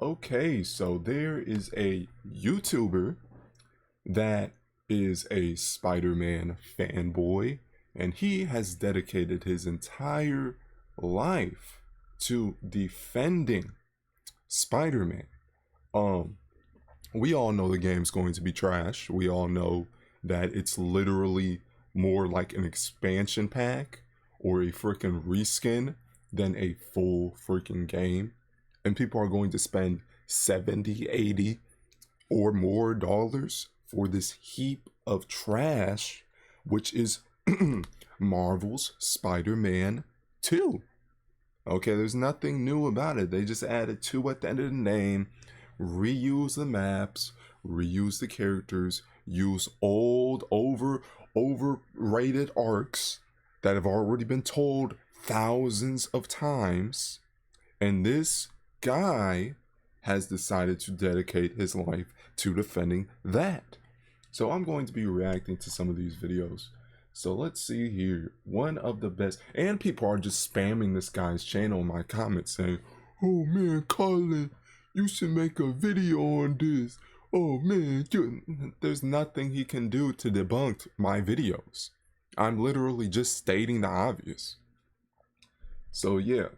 Okay, so there is a YouTuber that is a Spider-Man fanboy, and he has dedicated his entire life to defending Spider-Man. Um, we all know the game's going to be trash. We all know that it's literally more like an expansion pack or a freaking reskin than a full freaking game. And people are going to spend 70, 80 or more dollars for this heap of trash, which is Marvel's Spider-Man 2. Okay, there's nothing new about it. They just added 2 at the end of the name, reuse the maps, reuse the characters, use old, overrated arcs that have already been told thousands of times. And this guy has decided to dedicate his life to defending that. So I'm going to be reacting to some of these videos. So let's see here. One of the best, and people are just spamming this guy's channel in my comments saying, "Oh man, Colin, you should make a video on this. Oh man, there's nothing he can do to debunk my videos. I'm literally just stating the obvious." So yeah.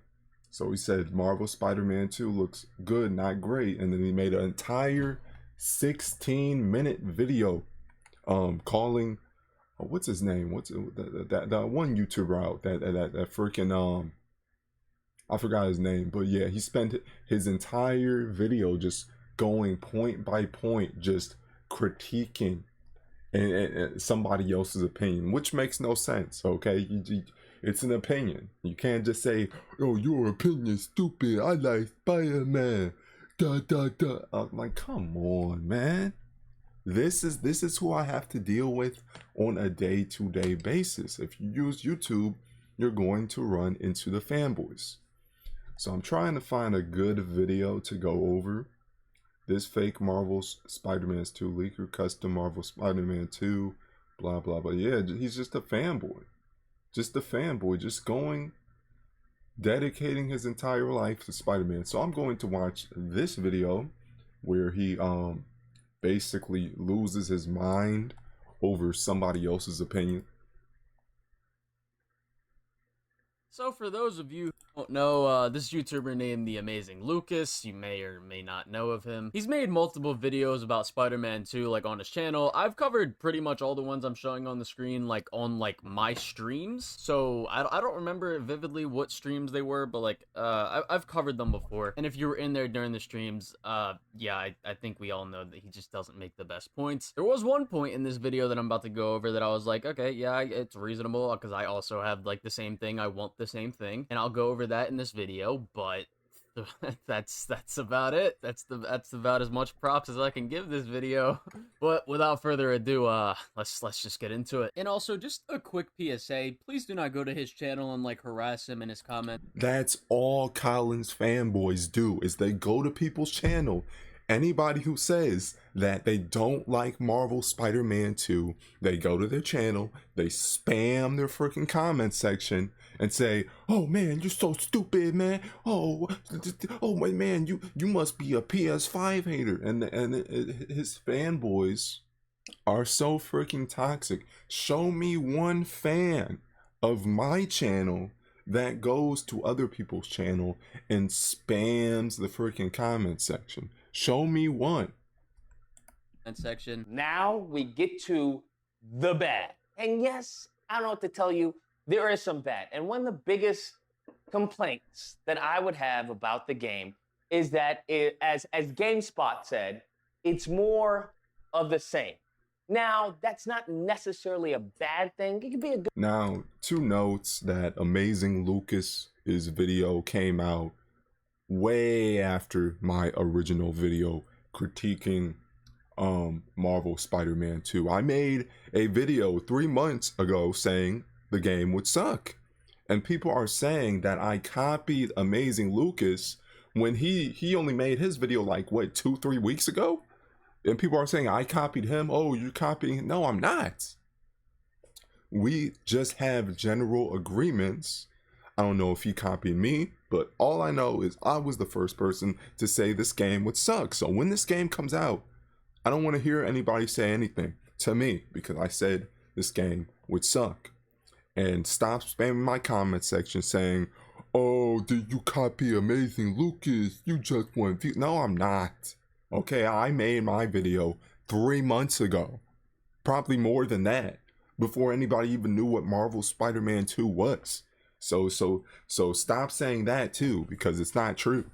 So he said Marvel Spider-Man 2 looks good, not great. And then he made an entire 16-minute video calling, what's his name? What's that one YouTuber out that freaking I forgot his name, but yeah, he spent his entire video just going point by point, just critiquing and somebody else's opinion, which makes no sense. Okay, it's an opinion. You can't just say, "Oh, your opinion's stupid. I like Spider-Man." I'm like, come on, man. This is who I have to deal with on a day-to-day basis. If you use YouTube, you're going to run into the fanboys. So I'm trying to find a good video to go over. This fake Marvel Spider-Man 2 leaker, custom Marvel Spider-Man 2, blah, blah, blah. Yeah, he's just a fanboy. Just a fanboy, just dedicating his entire life to Spider-Man. So I'm going to watch this video where he basically loses his mind over somebody else's opinion. So for those of you who don't know, this YouTuber named The Amazing Lucas, you may or may not know of him. He's made multiple videos about Spider-Man 2, like, on his channel. I've covered pretty much all the ones I'm showing on the screen, like, on, like, my streams. So I don't remember vividly what streams they were, but, like, I've covered them before. And if you were in there during the streams, yeah, I think we all know that he just doesn't make the best points. There was one point in this video that I'm about to go over that I was like, okay, yeah, it's reasonable, because I also have, like, the same thing. I want the same thing, and I'll go over that in this video, but that's about it. That's about as much props as I can give this video. But without further ado, let's just get into it. And also, just a quick PSA, please do not go to his channel and, like, harass him in his comment. That's all Colin's fanboys do, is they go to people's channel. Anybody who says that they don't like Marvel Spider-Man 2, they go to their channel, they spam their freaking comment section and say, "Oh man, you're so stupid, man. Oh my man, you must be a PS5 hater." And his fanboys are so freaking toxic. Show me one fan of my channel that goes to other people's channel and spams the freaking comment section. Show me one. Section. Now we get to the bad. And yes, I don't know what to tell you. There is some bad. And one of the biggest complaints that I would have about the game is that, as GameSpot said, it's more of the same. Now, that's not necessarily a bad thing. It could be a good... Now, 2 notes that Amazing Lucas's video came out way after my original video critiquing Marvel Spider-Man 2. I made a video 3 months ago saying the game would suck. And people are saying that I copied Amazing Lucas when he only made his video like, what, 2-3 weeks ago? And people are saying I copied him. Oh, you're copying. No, I'm not. We just have general agreements. I don't know if he copied me. But all I know is I was the first person to say this game would suck. So when this game comes out, I don't want to hear anybody say anything to me because I said this game would suck. And stop spamming my comment section saying, oh, did you copy Amazing Lucas? You just want views. No, I'm not. Okay, I made my video 3 months ago. Probably more than that. Before anybody even knew what Marvel Spider-Man 2 was. So stop saying that too, because it's not true.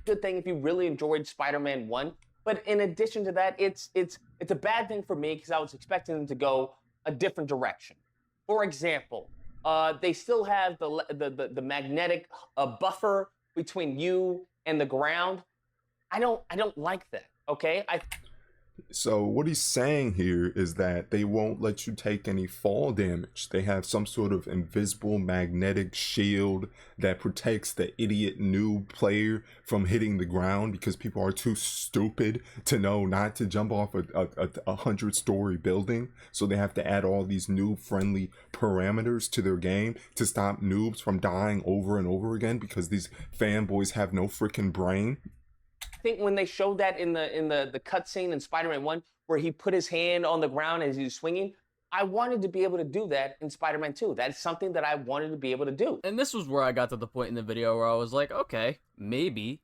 Good thing if you really enjoyed Spider-Man 1. But in addition to that, it's a bad thing for me because I was expecting them to go a different direction. For example, they still have the magnetic buffer between you and the ground. I don't like that. Okay. So what he's saying here is that they won't let you take any fall damage. They have some sort of invisible magnetic shield that protects the idiot noob player from hitting the ground because people are too stupid to know not to jump off a 100-story building. So they have to add all these noob friendly parameters to their game to stop noobs from dying over and over again because these fanboys have no freaking brain. I think when they showed that in the cutscene in Spider-Man 1, where he put his hand on the ground as he was swinging, I wanted to be able to do that in Spider-Man 2. That's something that I wanted to be able to do. And this was where I got to the point in the video where I was like, okay, maybe,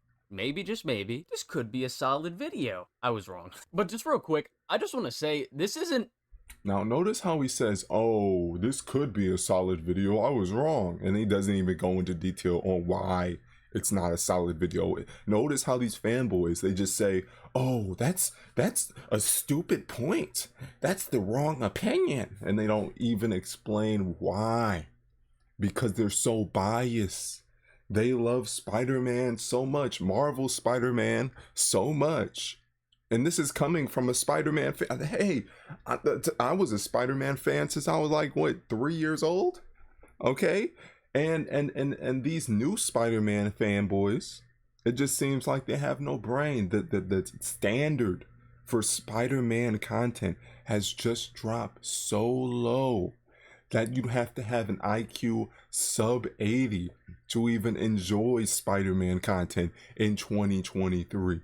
just maybe, this could be a solid video. I was wrong. But just real quick, I just want to say, this isn't... Now notice how he says, oh, this could be a solid video. I was wrong. And he doesn't even go into detail on why it's not a solid video. Notice how these fanboys, they just say, oh, that's a stupid point. That's the wrong opinion. And they don't even explain why. Because they're so biased. They love Spider-Man so much, Marvel Spider-Man so much. And this is coming from a Spider-Man fan. Hey, I was a Spider-Man fan since I was like, what, 3 years old? Okay? And these new Spider-Man fanboys, it just seems like they have no brain. The standard for Spider-Man content has just dropped so low that you have to have an IQ sub 80 to even enjoy Spider-Man content in 2023.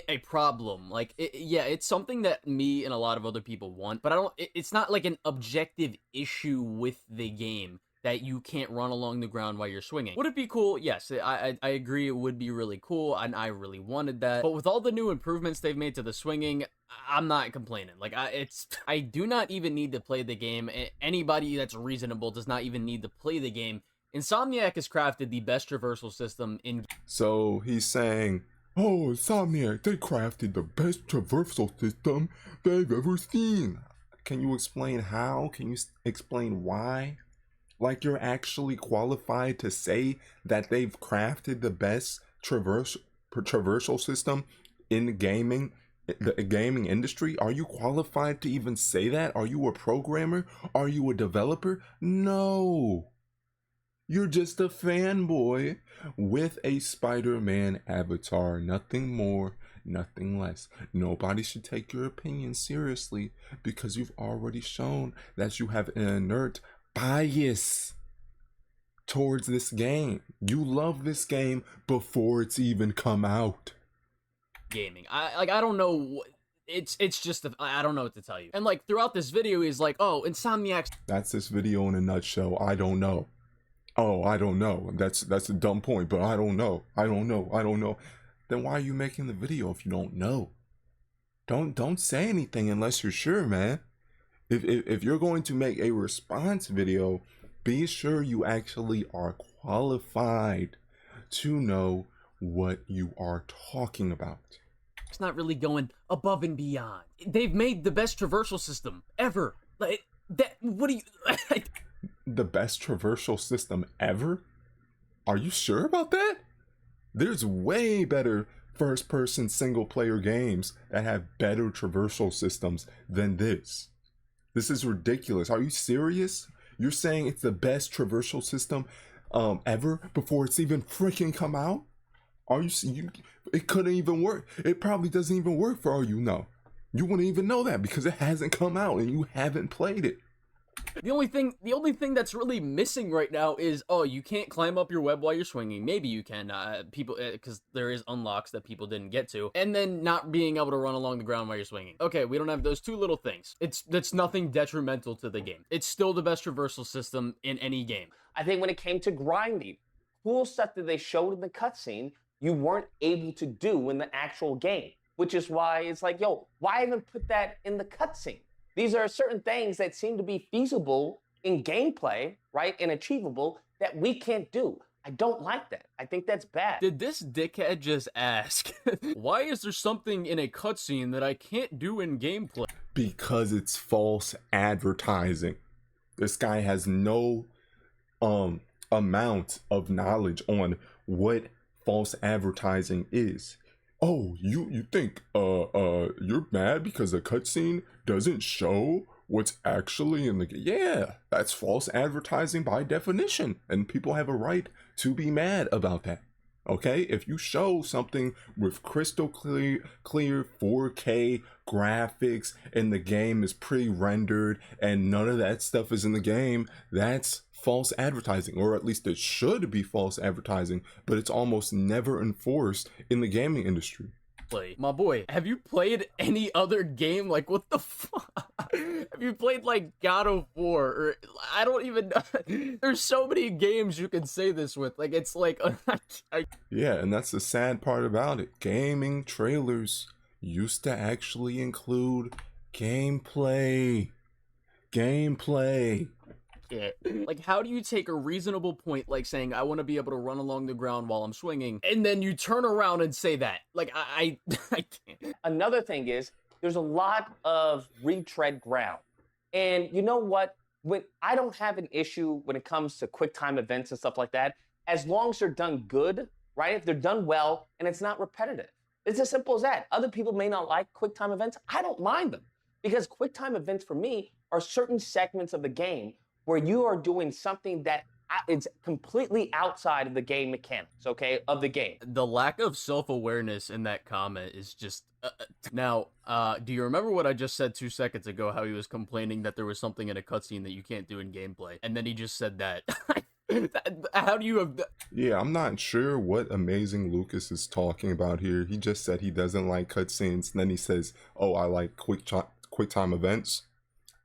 A problem. Like, yeah, it's something that me and a lot of other people want, but it's not like an objective issue with the game that you can't run along the ground while you're swinging. Would it be cool? Yes, I agree it would be really cool, and I really wanted that. But with all the new improvements they've made to the swinging, I'm not complaining. Like, I do not even need to play the game. Anybody that's reasonable does not even need to play the game. Insomniac has crafted the best traversal system in... So he's saying, oh, Insomniac, they crafted the best traversal system they've ever seen. Can you explain how? Can you explain why? Like you're actually qualified to say that they've crafted the best traversal system in gaming, the gaming industry? Are you qualified to even say that? Are you a programmer? Are you a developer? No. You're just a fanboy with a Spider-Man avatar. Nothing more, nothing less. Nobody should take your opinion seriously because you've already shown that you have an inert bias towards this game. You love this game before it's even come out. Gaming. I don't know. It's just I don't know what to tell you. And like throughout this video, he's like, oh, Insomniac's... That's this video in a nutshell. I don't know. Oh, I don't know. That's a dumb point, but I don't know. I don't know. Then why are you making the video if you don't know? Don't say anything unless you're sure, man. If you're going to make a response video, be sure you actually are qualified to know what you are talking about. It's not really going above and beyond. They've made the best traversal system ever. Like that. What do you? The best traversal system ever? Are you sure about that? There's way better first-person single-player games that have better traversal systems than this. This is ridiculous. Are you serious? You're saying it's the best traversal system ever before it's even freaking come out? Are you? It couldn't even work. It probably doesn't even work for all you know. You wouldn't even know that because it hasn't come out and you haven't played it. The only thing that's really missing right now is, oh, you can't climb up your web while you're swinging. Maybe you can, people, because there is unlocks that people didn't get to, and then not being able to run along the ground while you're swinging. Okay, we don't have those two little things. That's nothing detrimental to the game. It's still the best traversal system in any game. I think when it came to grinding, cool stuff that they showed in the cutscene, you weren't able to do in the actual game, which is why it's like, yo, why even put that in the cutscene? These are certain things that seem to be feasible in gameplay, right, and achievable that we can't do. I don't like that. I think that's bad. Did this dickhead just ask, why is there something in a cutscene that I can't do in gameplay? Because it's false advertising. This guy has no amount of knowledge on what false advertising is. Oh, you think you're mad because a cutscene doesn't show what's actually in the game? Yeah, that's false advertising by definition, and people have a right to be mad about that. Okay, if you show something with crystal clear 4K graphics and the game is pre-rendered and none of that stuff is in the game, that's false advertising, or at least it should be false advertising, but it's almost never enforced in the gaming industry. My boy, have you played any other game? Like, what the fuck? Have you played, like, God of War? Or, I don't even know. There's so many games you can say this with. Like, it's like... Yeah, and that's the sad part about it. Gaming trailers used to actually include gameplay. Like, how do you take a reasonable point, like saying, I want to be able to run along the ground while I'm swinging, and then you turn around and say that? Like, I can't. Another thing is, there's a lot of retread ground. And you know what? I don't have an issue when it comes to QuickTime events and stuff like that, as long as they're done good, right? If they're done well and it's not repetitive. It's as simple as that. Other people may not like QuickTime events. I don't mind them, because QuickTime events for me are certain segments of the game where you are doing something that is completely outside of the game mechanics, okay, of the game. The lack of self-awareness in that comment is just... Now, do you remember what I just said 2 seconds ago, how he was complaining that there was something in a cutscene that you can't do in gameplay? And then he just said that. How do you have... Yeah, I'm not sure what Amazing Lucas is talking about here. He just said he doesn't like cutscenes, and then he says, oh, I like QuickTime events.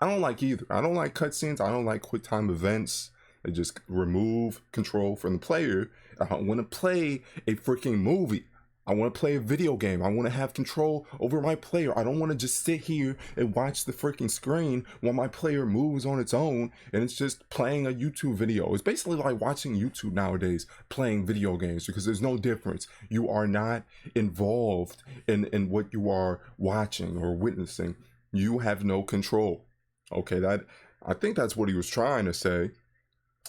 I don't like either. I don't like cutscenes. I don't like QuickTime events. They just remove control from the player. I want to play a freaking movie. I want to play a video game. I want to have control over my player. I don't want to just sit here and watch the freaking screen while my player moves on its own and it's just playing a YouTube video. It's basically like watching YouTube nowadays, playing video games, because there's no difference. You are not involved in what you are watching or witnessing. You have no control. Okay, I think that's what he was trying to say.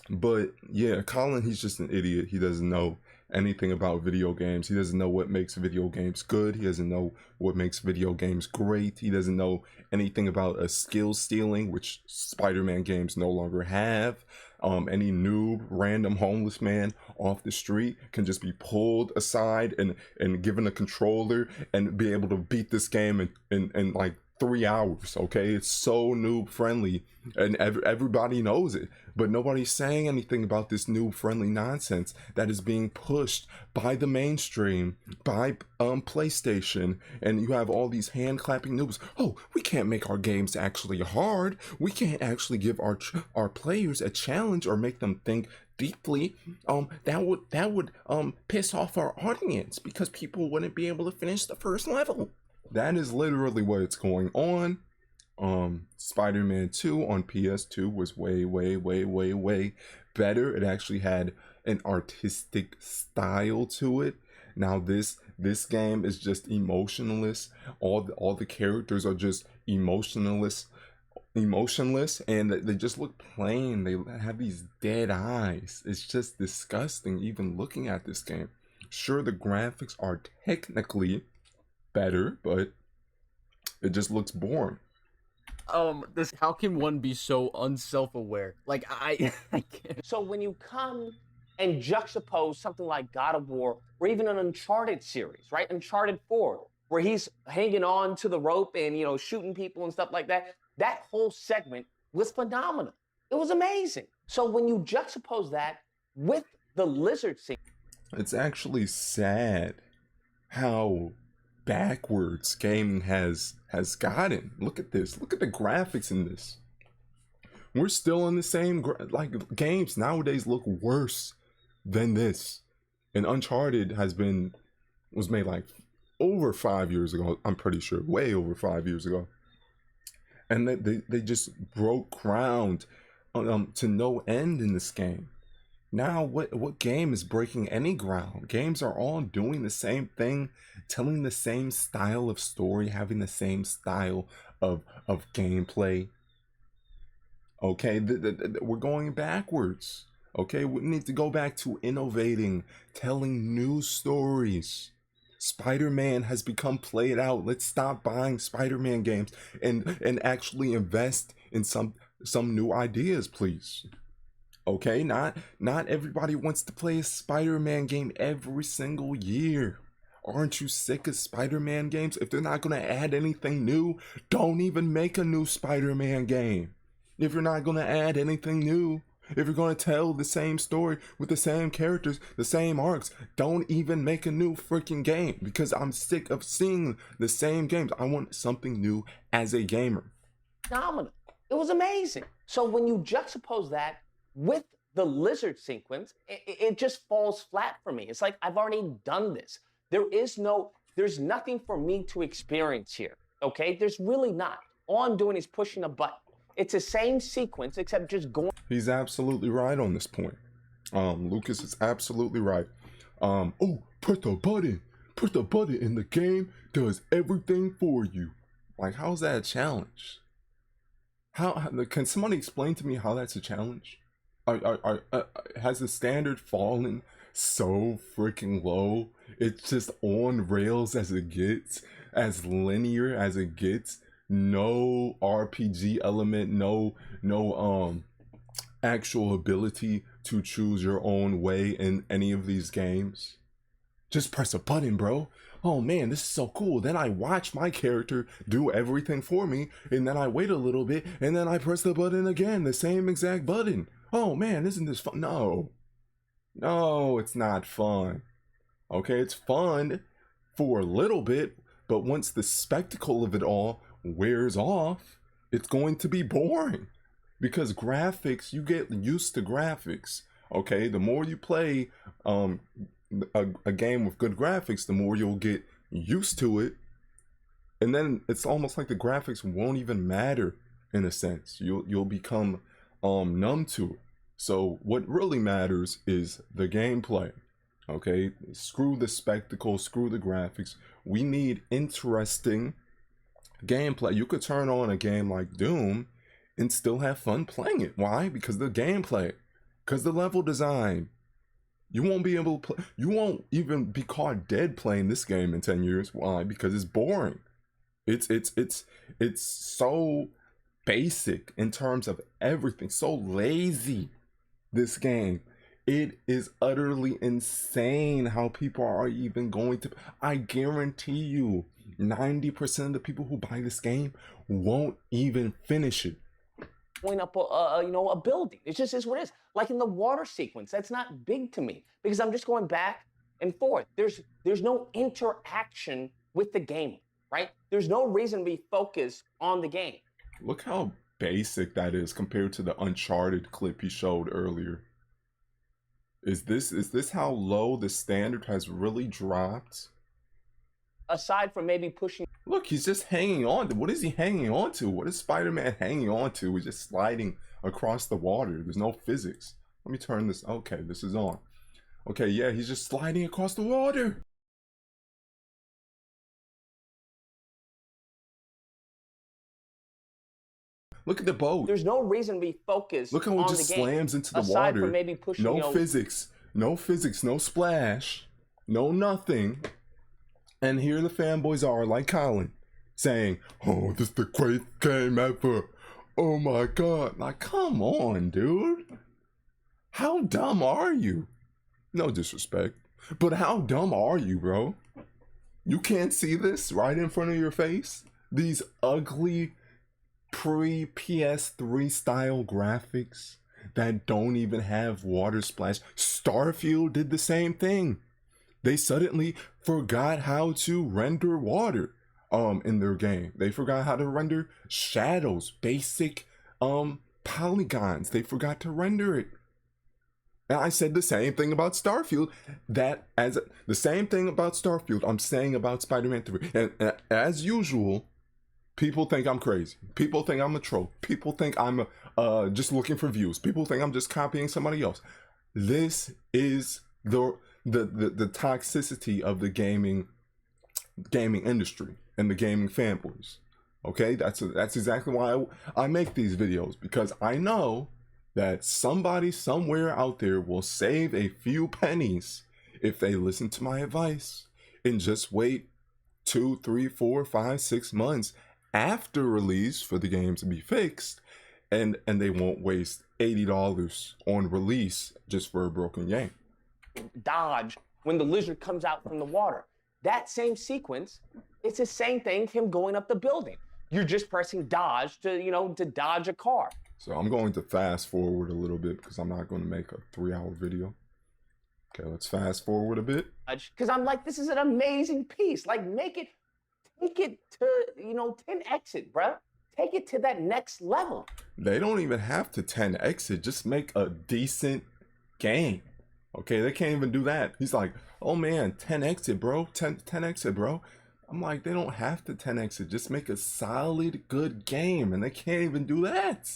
But yeah, Colin, he's just an idiot. He doesn't know anything about video games. He doesn't know what makes video games good. He doesn't know what makes video games great. He doesn't know anything about a skill stealing, which Spider-Man games no longer have. Any noob, random homeless man off the street can just be pulled aside and given a controller and be able to beat this game in like 3 hours. Okay, it's so noob friendly and everybody knows it, but nobody's saying anything about this noob friendly nonsense that is being pushed by the mainstream, by PlayStation, and you have all these hand clapping noobs. Oh, we can't make our games actually hard. We can't actually give our players a challenge or make them think deeply. That would piss off our audience because people wouldn't be able to finish the first level. That is literally what's going on. Spider-Man 2 on PS2 was way better. It actually had an artistic style to it. Now this game is just emotionless. All the characters are just emotionless, and they just look plain. They have these dead eyes. It's just disgusting even looking at this game. Sure, the graphics are technically better, but it just looks boring. How can one be so unself-aware? Like, I can't. So when you come and juxtapose something like God of War, or even an Uncharted series, right? Uncharted 4, where he's hanging on to the rope and, shooting people and stuff like that. That whole segment was phenomenal. It was amazing. So when you juxtapose that with the lizard scene, It's actually sad how backwards gaming has gotten. Look at this. Look at the graphics in this. We're still in the same like games nowadays look worse than this. And Uncharted was made like over 5 years ago. I'm pretty sure, way over 5 years ago. And they just broke ground to no end in this game. Now, what game is breaking any ground? Games are all doing the same thing, telling the same style of story, having the same style of gameplay. Okay, we're going backwards. Okay, we need to go back to innovating, telling new stories. Spider-Man has become played out. Let's stop buying Spider-Man games and actually invest in some new ideas, please. Okay, not everybody wants to play a Spider-Man game every single year. Aren't you sick of Spider-Man games? If they're not going to add anything new, don't even make a new Spider-Man game. If you're not going to add anything new, if you're going to tell the same story with the same characters, the same arcs, don't even make a new freaking game, because I'm sick of seeing the same games. I want something new as a gamer. phenomenal. It was amazing. So when you juxtapose that with the lizard sequence, it just falls flat for me. It's like, I've already done this. There's nothing for me to experience here, okay? There's really not. All I'm doing is pushing a button. It's the same sequence, except just going. He's absolutely right on this point. Lucas is absolutely right. Oh, press the button. Press the button and the game does everything for you. Like, how's that a challenge? How can somebody explain to me how that's a challenge? Has the standard fallen so freaking low? It's just on rails as it gets, as linear as it gets. No RPG element, no actual ability to choose your own way in any of these games. Just press a button, bro. Oh man, this is so cool. Then I watch my character do everything for me, and then I wait a little bit, and then I press the button again, the same exact button. Oh man, isn't this fun? No, it's not fun. Okay, it's fun for a little bit, but once the spectacle of it all wears off, it's going to be boring. Because graphics, you get used to graphics. Okay, the more you play a game with good graphics, the more you'll get used to it, and then it's almost like the graphics won't even matter in a sense. You'll become numb to it. So what really matters is the gameplay. Okay, screw the spectacle, screw the graphics. We need interesting gameplay. You could turn on a game like Doom and still have fun playing it. Why? Because the gameplay, because the level design. You won't be able to play, you won't even be caught dead playing this game in 10 years. Why? Because it's boring. It's so basic in terms of everything, so lazy, this game. It is utterly insane how people are even going to. I guarantee you 90% of the people who buy this game won't even finish it. Going up a building. It just is what it is. Like in the water sequence, that's not big to me because I'm just going back and forth. There's no interaction with the game, right? There's no reason to be focused on the game. Look how basic that is compared to the Uncharted clip he showed earlier. Is this how low the standard has really dropped? Aside from maybe pushing. Look, he's just hanging on. What is he hanging on to? What is Spider-Man hanging on to? He's just sliding across the water. There's no physics. Let me turn this. Okay, this is on. Okay, yeah, he's just sliding across the water. Look at the boat. There's no reason to be focused. Look how it just slams into the aside water. From maybe pushing, no physics, no splash, no nothing. And here the fanboys are, like Colin, saying, "Oh, this is the great game ever. Oh my god." Like, come on, dude. How dumb are you? No disrespect, but how dumb are you, bro? You can't see this right in front of your face? These ugly pre-PS3 style graphics that don't even have water splash. Starfield did the same thing. They suddenly forgot how to render water in their game. They forgot how to render shadows, basic polygons. They forgot to render it. And I said the same thing about Starfield. The same thing about Starfield I'm saying about Spider-Man 3. And as usual, people think I'm crazy. People think I'm a troll. People think I'm just looking for views. People think I'm just copying somebody else. This is the toxicity of the gaming industry and the gaming fanboys. Okay, that's exactly why I make these videos, because I know that somebody somewhere out there will save a few pennies if they listen to my advice and just wait 2, 3, 4, 5, 6 months after release for the game to be fixed, and they won't waste $80 on release just for a broken game. Dodge when the lizard comes out from the water. That same sequence, it's the same thing, him going up the building. You're just pressing dodge to dodge a car. So I'm going to fast forward a little bit because I'm not going to make a 3-hour video. Okay, let's fast forward a bit. Because I'm like, this is an amazing piece. Like, take it to, 10x it, bro. Take it to that next level. They don't even have to 10x it. Just make a decent game. Okay, they can't even do that. He's like, oh man, 10x it, bro. 10x it, bro. I'm like, they don't have to 10x it. Just make a solid, good game. And they can't even do that.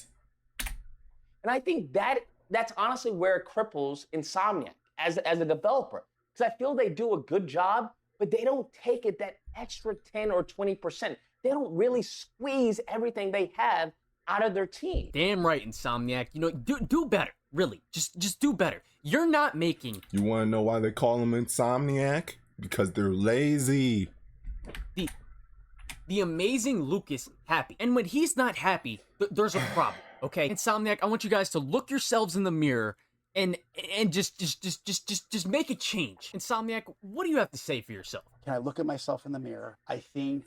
And I think that's honestly where it cripples Insomniac as a developer. Because I feel they do a good job, but they don't take it that extra 10 or 20%. They don't really squeeze everything they have out of their team. Damn right, Insomniac. Do better. Really, just do better. You're not making. You want to know why they call them Insomniac? Because they're lazy. The amazing Lucas happy, and when he's not happy, there's a problem. Okay, Insomniac, I want you guys to look yourselves in the mirror and just make a change. Insomniac, what do you have to say for yourself? Can I look at myself in the mirror? I think,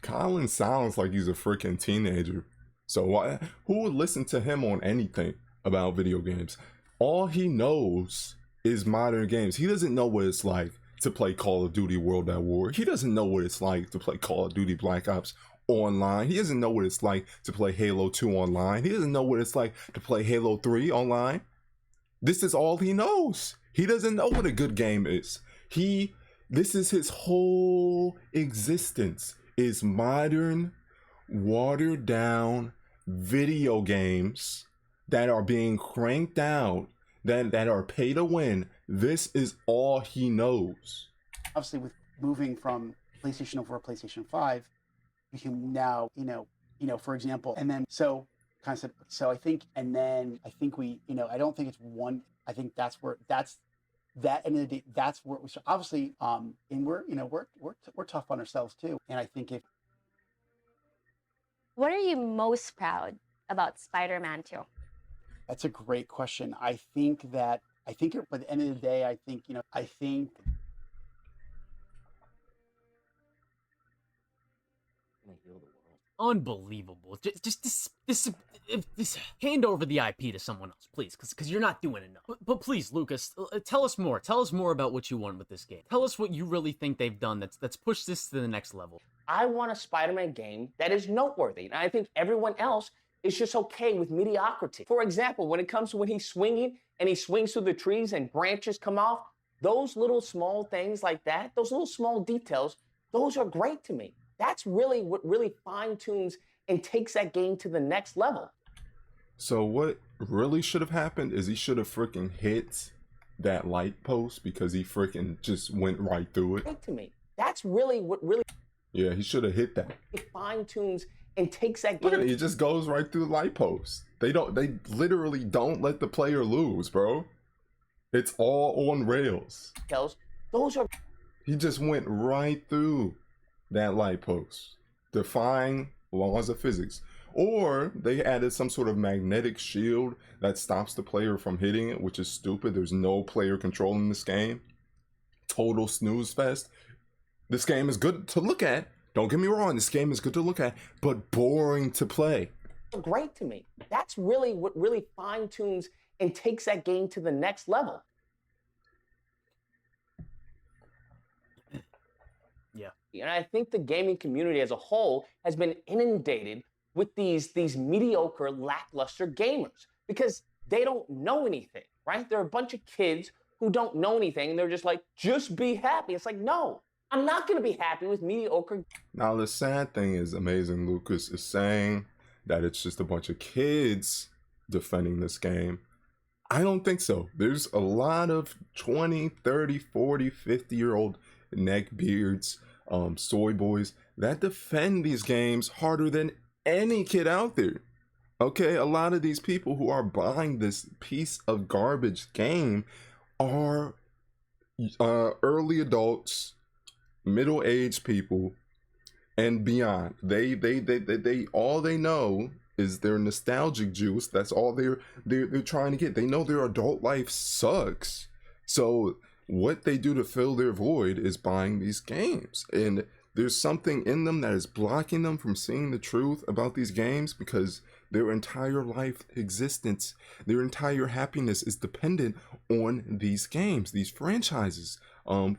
Colin sounds like he's a freaking teenager. So who would listen to him on anything about video games? All he knows is modern games. He doesn't know what it's like to play Call of Duty World at War. He doesn't know what it's like to play Call of Duty Black Ops online. He doesn't know what it's like to play Halo 2 online. He doesn't know what it's like to play Halo 3 online. This is all he knows. He doesn't know what a good game is. This is his whole existence, is modern, watered down video games that are being cranked out, that are pay to win. This is all he knows. Obviously, with moving from PlayStation 4 to PlayStation 5, you can now, for example, and then so I think we, I don't think it's one. I think that's that end of the day, that's where we start. Obviously, and we're tough on ourselves too. And I think what are you most proud about Spider-Man 2? That's a great question. I think by the end of the day, I think Unbelievable. Just this hand over the IP to someone else, please, because you're not doing enough. But please, Lucas, tell us more. Tell us more about what you want with this game. Tell us what you really think they've done that's pushed this to the next level. I want a Spider-Man game that is noteworthy, and I think everyone else is just okay with mediocrity. For example, when it comes to when he's swinging and he swings through the trees and branches come off, those little small things like that, those little small details, those are great to me. That's really what really fine-tunes and takes that game to the next level. So what really should have happened is he should have freaking hit that light post, because he freaking just went right through it. Great to me. That's really what really... Yeah, he should have hit that. It fine-tunes and takes that Look game... at it, it just goes right through the light post. They literally don't let the player lose, bro. It's all on rails. Those are... He just went right through that light post, defying laws of physics. Or they added some sort of magnetic shield that stops the player from hitting it, which is stupid. There's no player control in this game. Total snooze fest. This game is good to look at. Don't get me wrong, this game is good to look at, but boring to play. great to me. That's really what really fine tunes and takes that game to the next level. Yeah. And I think the gaming community as a whole has been inundated with these mediocre, lackluster gamers because they don't know anything, right? They're a bunch of kids who don't know anything and they're just like, just be happy. It's like, no, I'm not going to be happy with mediocre. Now, the sad thing is, Amazing Lucas is saying that it's just a bunch of kids defending this game. I don't think so. There's a lot of 20, 30, 40, 50-year-old neckbeards, soy boys that defend these games harder than any kid out there. Okay, a lot of these people who are buying this piece of garbage game are early adults, middle-aged people, and beyond. They all they know is their nostalgic juice. That's all they're trying to get. They know their adult life sucks. So what they do to fill their void is buying these games. And there's something in them that is blocking them from seeing the truth about these games because their entire life existence, their entire happiness is dependent on these games, these franchises.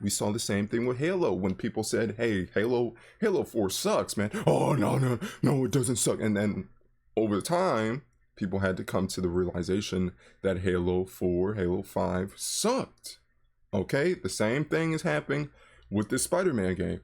We saw the same thing with Halo when people said, hey, Halo 4 sucks, man. Oh, no, it doesn't suck. And then over time, people had to come to the realization that Halo 4, Halo 5 sucked. Okay, the same thing is happening with this Spider-Man game.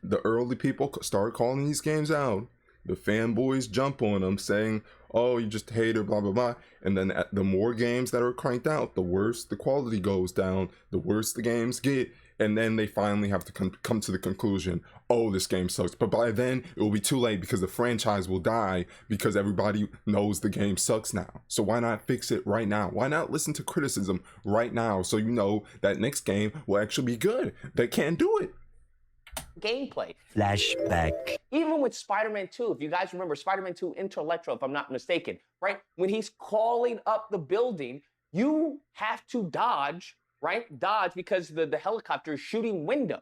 The early people start calling these games out. The fanboys jump on them saying, oh, you just hater, blah, blah, blah. And then the more games that are cranked out, the worse the quality goes down, the worse the games get. And then they finally have to come to the conclusion, oh, this game sucks. But by then, it will be too late because the franchise will die because everybody knows the game sucks now. So why not fix it right now? Why not listen to criticism right now so you know that next game will actually be good? They can't do it. Gameplay. Flashback. Even with Spider-Man 2, if you guys remember Spider-Man 2 Inter Electro, if I'm not mistaken, right? When he's crawling up the building, you have to dodge, right? Dodge because the helicopter is shooting windows.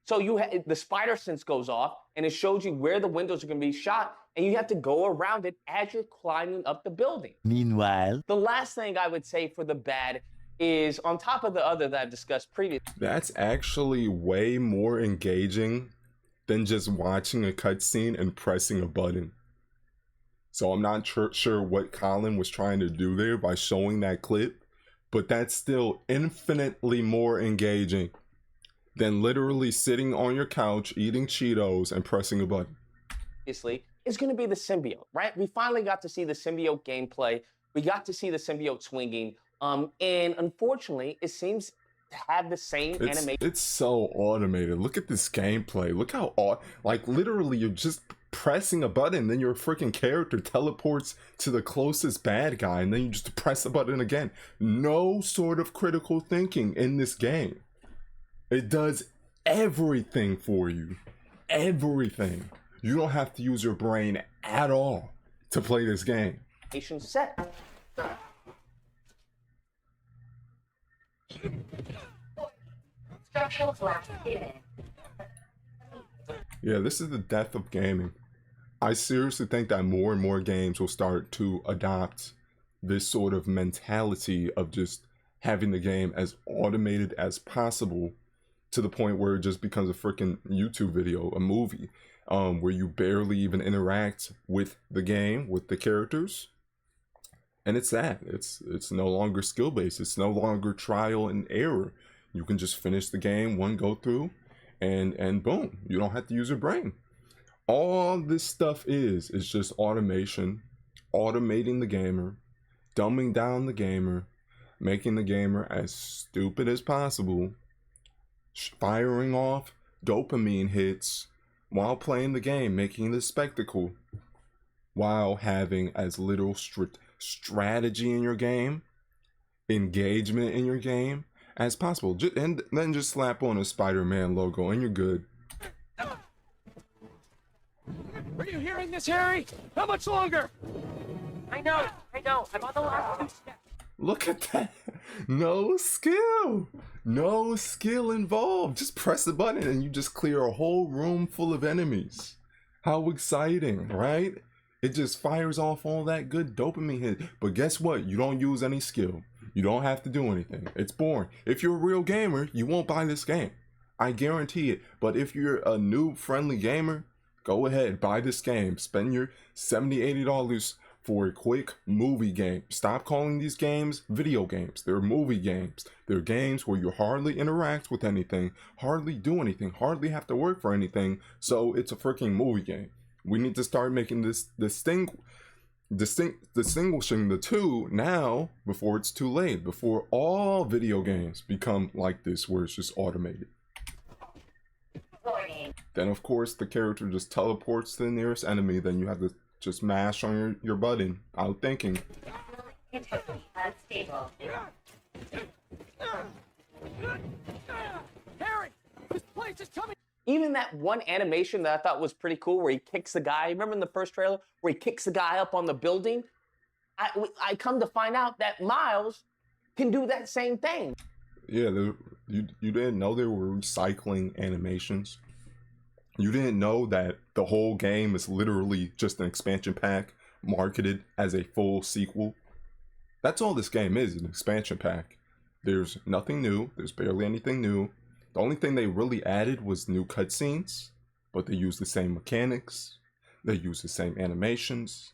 So the spider sense goes off and it shows you where the windows are going to be shot and you have to go around it as you're climbing up the building. Meanwhile, the last thing I would say for the bad is on top of the other that I've discussed previously. That's actually way more engaging than just watching a cutscene and pressing a button. So I'm not sure what Colin was trying to do there by showing that clip, but that's still infinitely more engaging than literally sitting on your couch eating Cheetos and pressing a button. Obviously, is going to be the symbiote, right? We finally got to see the symbiote gameplay. We got to see the symbiote swinging. And unfortunately, it seems to have the same animation. It's so automated. Look at this gameplay. Look how like literally you're just pressing a button, then your freaking character teleports to the closest bad guy, and then you just press the button again. No sort of critical thinking in this game. It does everything for you. Everything. You don't have to use your brain at all to play this game. Set. Yeah, this is the death of gaming. I seriously think that more and more games will start to adopt this sort of mentality of just having the game as automated as possible to the point where it just becomes a freaking YouTube video, a movie, where you barely even interact with the game, with the characters. And it's that. It's no longer skill-based. It's no longer trial and error. You can just finish the game, one go through, and boom. You don't have to use your brain. All this stuff is just automation, automating the gamer, dumbing down the gamer, making the gamer as stupid as possible, firing off dopamine hits while playing the game, making the spectacle, while having as little strategy in your game, engagement in your game as possible. And then just slap on a Spider-Man logo and you're good. Are you hearing this, Harry? How much longer? I know. I'm on the last 2 steps. Look at that. No skill involved. Just press the button and you just clear a whole room full of enemies. How exciting, right? It just fires off all that good dopamine hit. But guess what? You don't use any skill. You don't have to do anything. It's boring. If you're a real gamer, you won't buy this game. I guarantee it. But if you're a noob friendly gamer, go ahead, buy this game. Spend your $70, $80 for a quick movie game. Stop calling these games video games. They're movie games. They're games where you hardly interact with anything, hardly do anything, hardly have to work for anything. So it's a freaking movie game. We need to start making this distinguishing the two now before it's too late, before all video games become like this where it's just automated. Then of course the character just teleports to the nearest enemy, then you have to just mash on your button out thinking. Harry, this place is coming. Even that one animation that I thought was pretty cool where he kicks the guy. Remember in the first trailer where he kicks the guy up on the building? I come to find out that Miles can do that same thing. Yeah, you didn't know they were recycling animations. You didn't know that the whole game is literally just an expansion pack marketed as a full sequel. That's all this game is, an expansion pack. There's nothing new. There's barely anything new. The only thing they really added was new cutscenes, but they use the same mechanics. They use the same animations.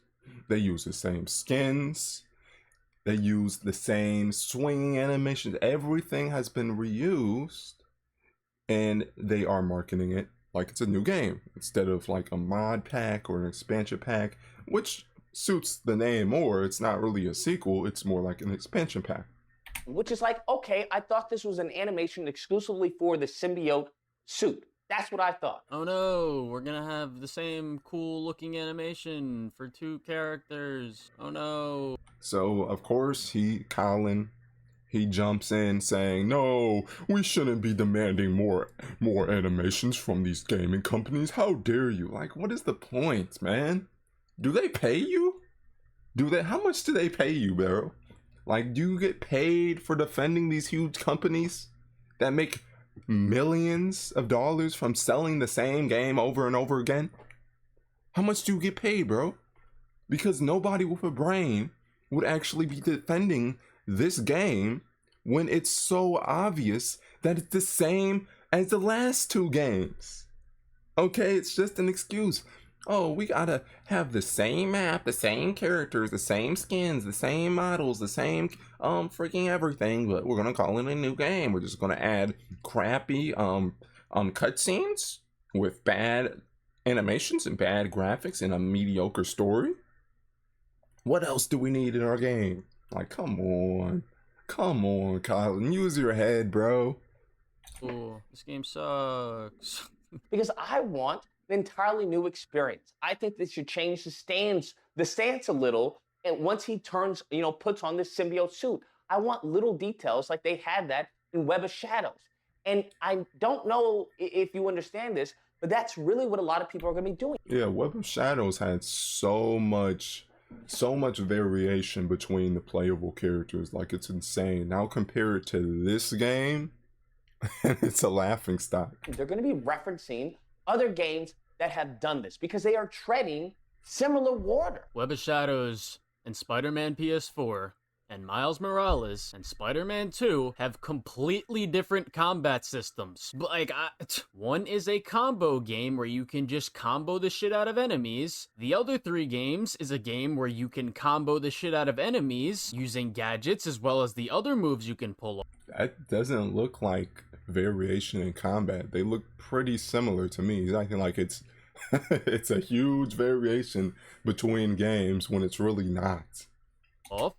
They use the same skins. They use the same swinging animations. Everything has been reused, and they are marketing it like it's a new game instead of like a mod pack or an expansion pack, which suits the name more. It's not really a sequel. It's more like an expansion pack. Which is like, okay, I thought this was an animation exclusively for the symbiote suit. That's what I thought. Oh no, we're gonna have the same cool looking animation for two characters. Oh no. So of course Colin, he jumps in saying, no, we shouldn't be demanding more animations from these gaming companies. How dare you? Like, what is the point, man? Do they pay you? How much do they pay you, bro? Like, do you get paid for defending these huge companies that make millions of dollars from selling the same game over and over again? How much do you get paid, bro? Because nobody with a brain would actually be defending this game when it's so obvious that it's the same as the last two games. Okay, it's just an excuse. Oh, we gotta have the same map, the same characters, the same skins, the same models, the same freaking everything, but we're gonna call it a new game. We're just gonna add crappy cutscenes with bad animations and bad graphics and a mediocre story. What else do we need in our game? Like, come on, Colin, use your head, bro. Oh, this game sucks. Because I want an entirely new experience. I think they should change the stance a little. And once he turns, puts on this symbiote suit, I want little details like they had that in Web of Shadows. And I don't know if you understand this, but that's really what a lot of people are going to be doing. Yeah, Web of Shadows had so much variation between the playable characters. Like, it's insane. Now compare it to this game, and it's a laughingstock. They're going to be referencing other games that have done this because they are treading similar water. Web of Shadows and Spider-Man PS4 and Miles Morales and Spider-Man 2 have completely different combat systems. Like, one is a combo game where you can just combo the shit out of enemies. The other three games is a game where you can combo the shit out of enemies using gadgets as well as the other moves you can pull off. That doesn't look like variation in combat. They look pretty similar to me. It's acting like it's it's a huge variation between games when it's really not.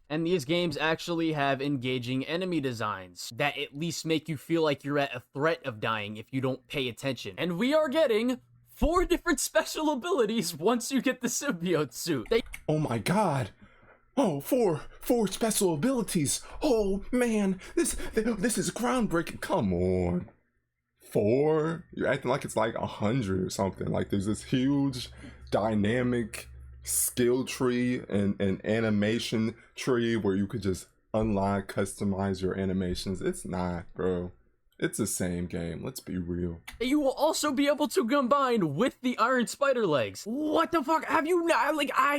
And these games actually have engaging enemy designs that at least make you feel like you're at a threat of dying if you don't pay attention. And we are getting 4 different special abilities once you get the symbiote suit. Oh my god! Oh, four special abilities! Oh man, this is groundbreaking. Come on. 4? You're acting like it's like 100 or something. Like, there's this huge dynamic skill tree and animation tree where you could just unlock, customize your animations. It's not, bro. It's the same game. Let's be real. You will also be able to combine with the Iron Spider legs. What the fuck? Have you not,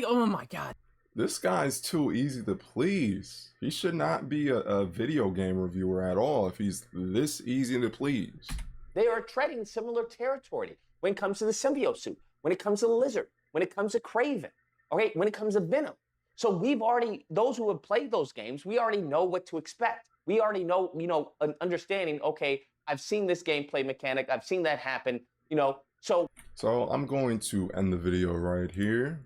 oh my god. This guy's too easy to please. He should not be a video game reviewer at all if he's this easy to please. They are treading similar territory when it comes to the symbiote suit, when it comes to the Lizard, when it comes to Craven, okay, when it comes to Venom. So we've already, those who have played those games, we already know what to expect. We already know, an understanding, okay, I've seen this gameplay mechanic, I've seen that happen, so. So I'm going to end the video right here.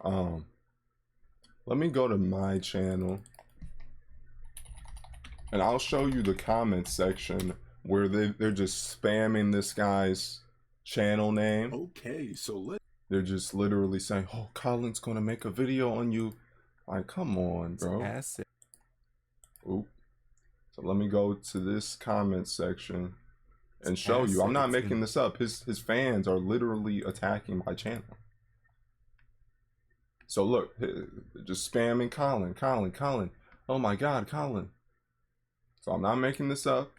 Let me go to my channel and I'll show you the comment section where they're just spamming this guy's channel name. Okay, so they're just literally saying, oh, Colin's gonna make a video on you. Like, come on, bro. Oop. So let me go to this comment section and show you. I'm not making this up. His fans are literally attacking my channel. So look, just spamming Colin. Oh my god, Colin. So I'm not making this up.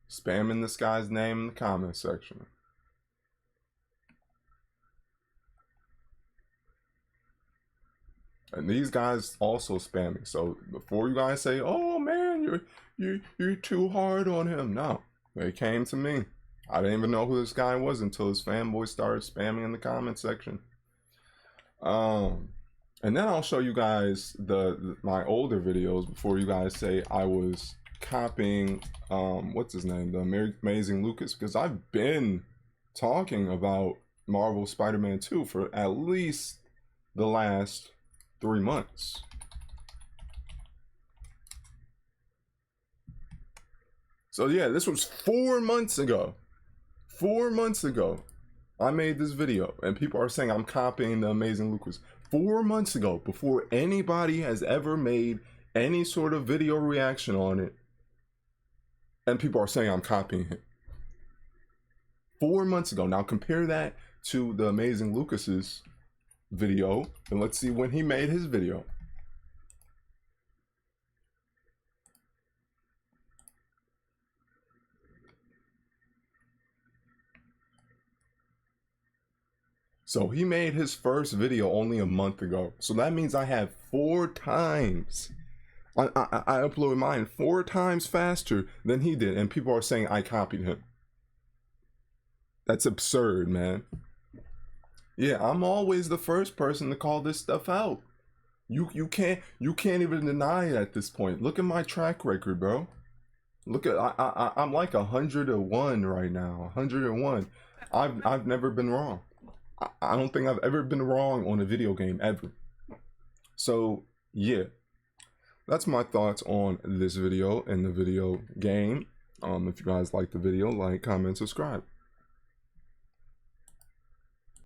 Spamming this guy's name in the comment section. And these guys also spamming. So before you guys say, "Oh man, you're too hard on him," no, they came to me. I didn't even know who this guy was until his fanboy started spamming in the comment section. And then I'll show you guys my older videos before you guys say I was copying what's his name, the Amazing Lucas, because I've been talking about Marvel Spider-Man 2 for at least the last 3 months. So yeah, this was 4 months ago. 4 months ago, I made this video, and people are saying I'm copying the Amazing Lucas. 4 months ago, before anybody has ever made any sort of video reaction on it, and people are saying I'm copying him. 4 months ago. Now compare that to the Amazing Lucas's video, and let's see when he made his video. So he made his first video only a month ago. So that means I have 4 times. I uploaded mine 4 times faster than he did, and people are saying I copied him. That's absurd, man. Yeah, I'm always the first person to call this stuff out. You can't even deny it at this point. Look at my track record, bro. Look at I'm like 101 right now. 101. I've never been wrong. I don't think I've ever been wrong on a video game ever. So yeah, that's my thoughts on this video and the video game. If you guys like the video, like, comment, subscribe.